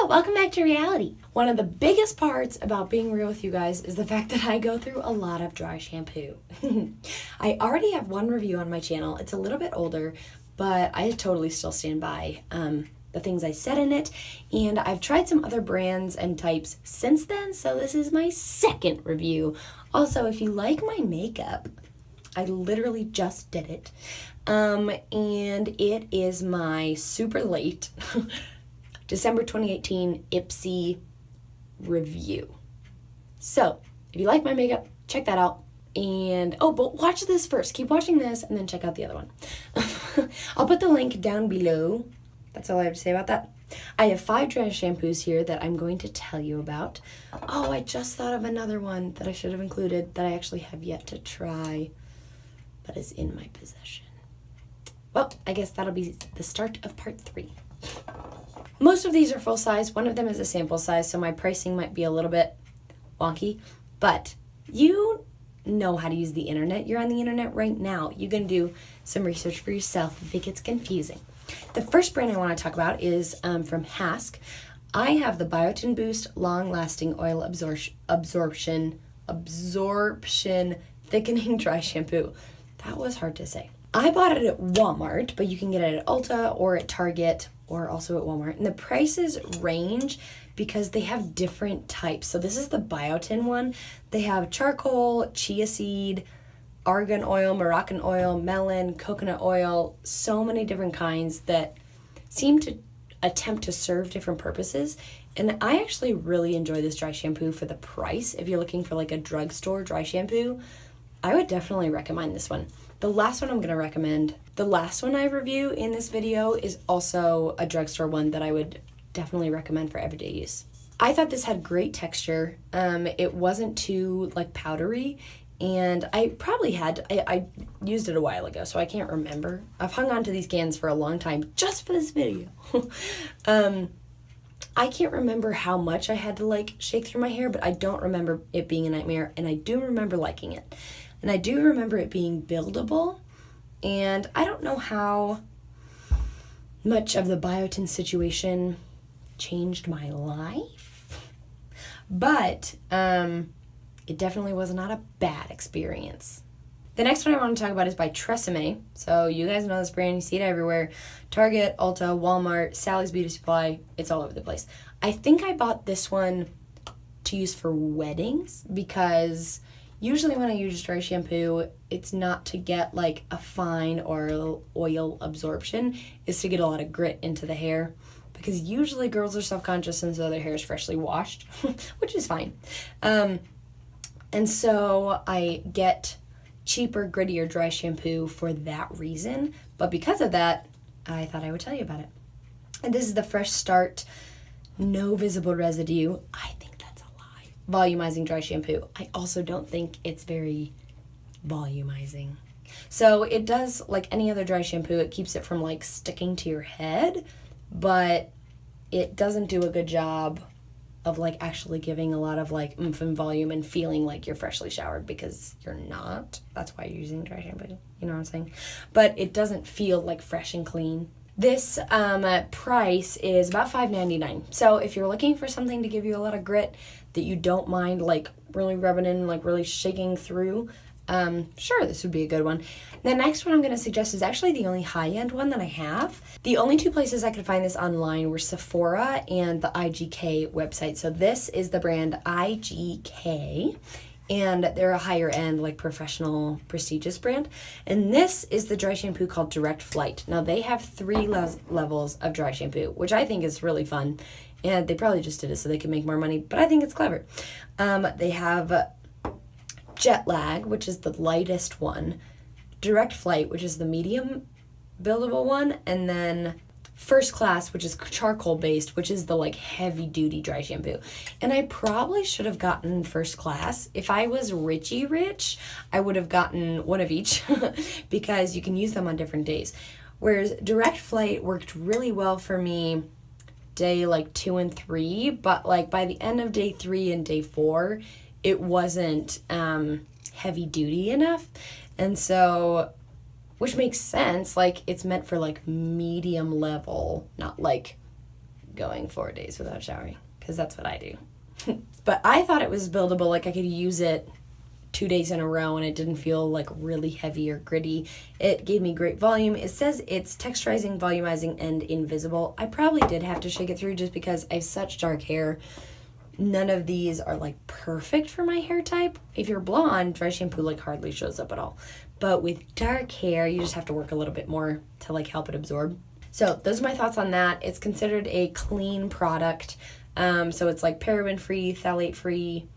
welcome back to reality. One of the biggest parts about being real with you guys is the fact that I go through a lot of dry shampoo. I already have one review on my channel. It's a little bit older, but I totally still stand by the things I said in it. And I've tried some other brands and types since then, so this is my second review. Also, if you like my makeup, I literally just did it. And it is my super late December 2018 Ipsy review. So, if you like my makeup, check that out. And, but watch this first. Keep watching this and then check out the other one. I'll put the link down below. That's all I have to say about that. I have 5 dry shampoos here that I'm going to tell you about. Oh, I just thought of another one that I should have included that I actually have yet to try, but is in my possession. Well, I guess that'll be the start of part 3. Most of these are full size. One of them is a sample size, so my pricing might be a little bit wonky, but you know how to use the internet. You're on the internet right now. You can do some research for yourself if it gets confusing. The first brand I want to talk about is from HASC. I have the Biotin Boost Long-Lasting Oil Absorption Thickening Dry Shampoo. That was hard to say. I bought it at Walmart, but you can get it at Ulta or at Target or also at Walmart. And the prices range because they have different types. So this is the Biotin one. They have charcoal, chia seed, argan oil, Moroccan oil, melon, coconut oil, so many different kinds that seem to attempt to serve different purposes. And I actually really enjoy this dry shampoo for the price. If you're looking for like a drugstore dry shampoo, I would definitely recommend this one. The last one I'm going to recommend, the last one I review in this video is also a drugstore one that I would definitely recommend for everyday use. I thought this had great texture. It wasn't too like powdery, and I probably I used it a while ago, so I can't remember. I've hung on to these cans for a long time just for this video. I can't remember how much I had to like shake through my hair, but I don't remember it being a nightmare, and I do remember liking it. And I do remember it being buildable, and I don't know how much of the Biotin situation changed my life, but it definitely was not a bad experience. The next one I want to talk about is by Tresemme. So you guys know this brand, you see it everywhere. Target, Ulta, Walmart, Sally's Beauty Supply, it's all over the place. I think I bought this one to use for weddings because usually when I use dry shampoo, it's not to get like a fine or oil absorption. It's to get a lot of grit into the hair because usually girls are self-conscious and so their hair is freshly washed, which is fine. And so I get cheaper, grittier dry shampoo for that reason. But because of that, I thought I would tell you about it. And this is the Fresh Start No Visible Residue. I think volumizing dry shampoo. I also don't think it's very volumizing. So it does, like any other dry shampoo, it keeps it from like sticking to your head, but it doesn't do a good job of like actually giving a lot of like oomph and volume and feeling like you're freshly showered because you're not. That's why you're using dry shampoo. You know what I'm saying? But it doesn't feel like fresh and clean. This price is about $5.99. So if you're looking for something to give you a lot of grit that you don't mind like really rubbing in, like really shaking through, sure, this would be a good one. The next one I'm going to suggest is actually the only high-end one that I have. The only 2 places I could find this online were Sephora and the IGK website. So this is the brand IGK. And they're a higher end, like professional, prestigious brand. And this is the dry shampoo called Direct Flight. Now they have 3 levels of dry shampoo, which I think is really fun. And they probably just did it so they could make more money, but I think it's clever. They have Jet Lag, which is the lightest one. Direct Flight, which is the medium buildable one. And then First Class, which is charcoal based, which is the like heavy duty dry shampoo. And I probably should have gotten First Class. If I was rich, I would have gotten one of each because you can use them on different days. Whereas Direct Flight worked really well for me day like 2 and 3, but like by the end of day 3 and day 4, it wasn't heavy duty enough. And so, which makes sense, like it's meant for like medium level, not like going 4 days without showering, because that's what I do. But I thought it was buildable, like I could use it 2 days in a row and it didn't feel like really heavy or gritty. It gave me great volume. It says it's texturizing, volumizing, and invisible. I probably did have to shake it through just because I have such dark hair. None of these are like perfect for my hair type. If you're blonde, Dry Shampoo like hardly shows up at all. But with dark hair, you just have to work a little bit more to like help it absorb. So those are my thoughts on that. It's considered a clean product. So it's like paraben-free, phthalate-free,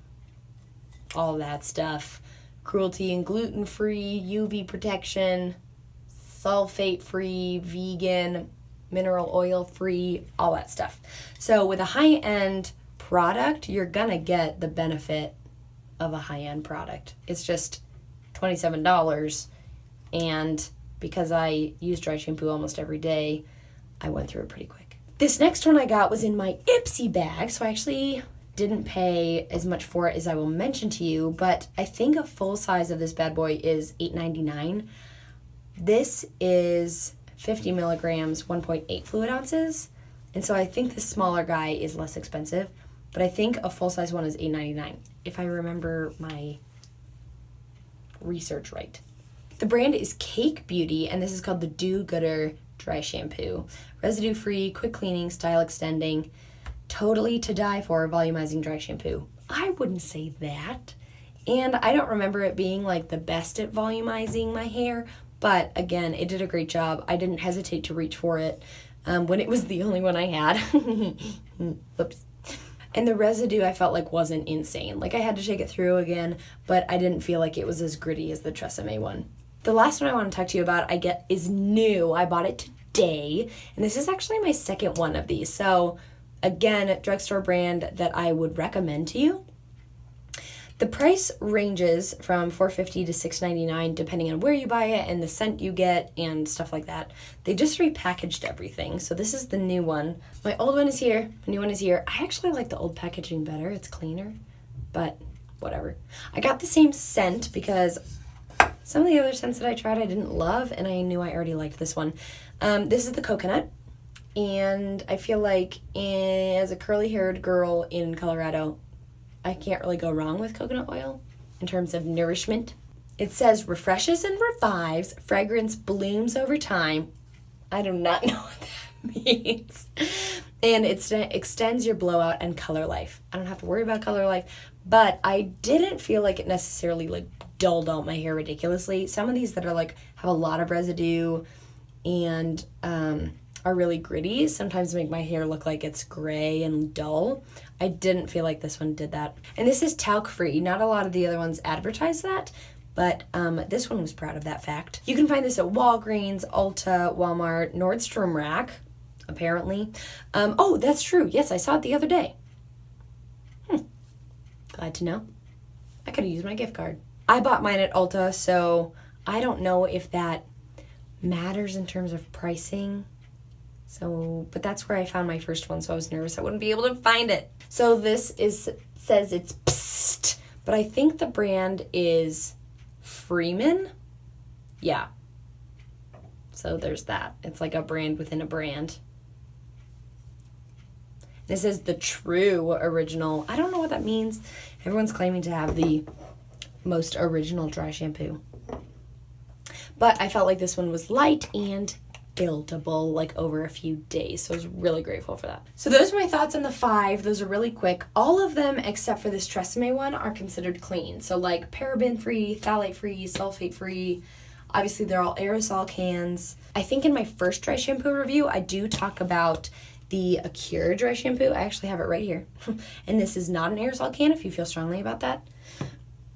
all that stuff. Cruelty and gluten-free, UV protection, sulfate-free, vegan, mineral oil-free, all that stuff. So with a high-end product, you're gonna get the benefit of a high-end product. It's just $27, and because I use Dry Shampoo almost every day, I went through it pretty quick. This next one I got was in my Ipsy bag, so I actually didn't pay as much for it as I will mention to you, but I think a full size of this bad boy is $8.99. This is 50 milligrams, 1.8 fluid ounces, and so I think the smaller guy is less expensive, but I think a full size one is $8.99, if I remember my research right. The brand is Cake Beauty, and this is called the Do Gooder Dry Shampoo. Residue-free, quick cleaning, style extending, totally to die for volumizing dry shampoo. I wouldn't say that. And I don't remember it being like the best at volumizing my hair, but again, it did a great job. I didn't hesitate to reach for it when it was the only one I had. Whoops. And the residue I felt like wasn't insane. Like I had to shake it through again, but I didn't feel like it was as gritty as the Tresemme one. The last one I want to talk to you about is new. I bought it today, and this is actually my second one of these. So again, drugstore brand that I would recommend to you. The price ranges from $4.50 to $6.99 depending on where you buy it and the scent you get and stuff like that. They just repackaged everything. So this is the new one. My old one is here. My new one is here. I actually like the old packaging better. It's cleaner, but whatever. I got the same scent because some of the other scents that I tried I didn't love, and I knew I already liked this one. This is the coconut, and I feel like as a curly-haired girl in Colorado, I can't really go wrong with coconut oil in terms of nourishment. It says refreshes and revives, fragrance blooms over time. I do not know what that means. And it extends your blowout and color life. I don't have to worry about color life, but I didn't feel like it necessarily like dulled out my hair ridiculously. Some of these that are like have a lot of residue and are really gritty sometimes make my hair look like it's gray and dull. I didn't feel like this one did that. And this is talc free. Not a lot of the other ones advertise that, but this one was proud of that fact. You can find this at Walgreens, Ulta, Walmart, Nordstrom Rack, apparently. Oh, that's true. Yes, I saw it the other day. Glad to know. I could have used my gift card. I bought mine at Ulta, so I don't know if that matters in terms of pricing. So, but that's where I found my first one, so I was nervous I wouldn't be able to find it. So this says it's psst, but I think the brand is Freeman. Yeah. So there's that. It's like a brand within a brand. This is the true original. I don't know what that means. Everyone's claiming to have the most original dry shampoo. But I felt like this one was light and buildable, like over a few days. So I was really grateful for that. So those are my thoughts on the 5. Those are really quick. All of them, except for this Tresemme one, are considered clean. So like paraben-free, phthalate-free, sulfate-free. Obviously, they're all aerosol cans. I think in my first dry shampoo review, I do talk about the Acure dry shampoo. I actually have it right here. And this is not an aerosol can if you feel strongly about that.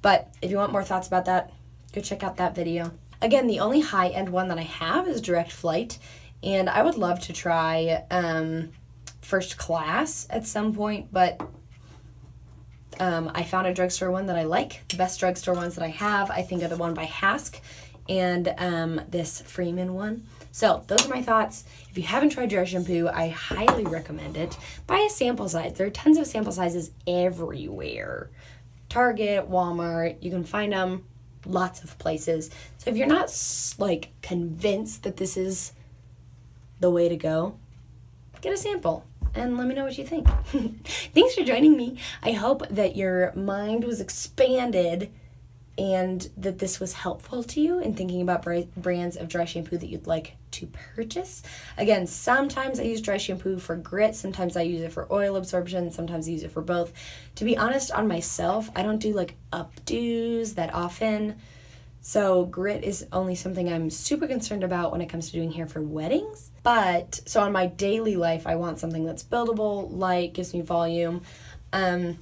But if you want more thoughts about that, go check out that video. Again, the only high-end one that I have is Direct Flight, and I would love to try First Class at some point, but I found a drugstore one that I like. The best drugstore ones that I have, I think, are the one by HASC and this Freeman one. So those are my thoughts. If you haven't tried Dry Shampoo, I highly recommend it. Buy a sample size. There are tons of sample sizes everywhere. Target, Walmart, you can find them lots of places. So if you're not like convinced that this is the way to go, get a sample. and let me know what you think. Thanks for joining me. I hope that your mind was expanded and that this was helpful to you in thinking about brands of dry shampoo that you'd like to purchase. Again, sometimes I use dry shampoo for grit, sometimes I use it for oil absorption, sometimes I use it for both. To be honest, on myself, I don't do like updos that often. So grit is only something I'm super concerned about when it comes to doing hair for weddings. But, so on my daily life, I want something that's buildable, light, gives me volume, and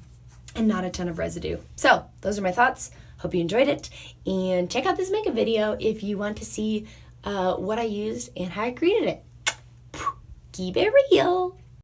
not a ton of residue. So, those are my thoughts. Hope you enjoyed it. And check out this makeup video if you want to see what I used and how I created it. Keep it real.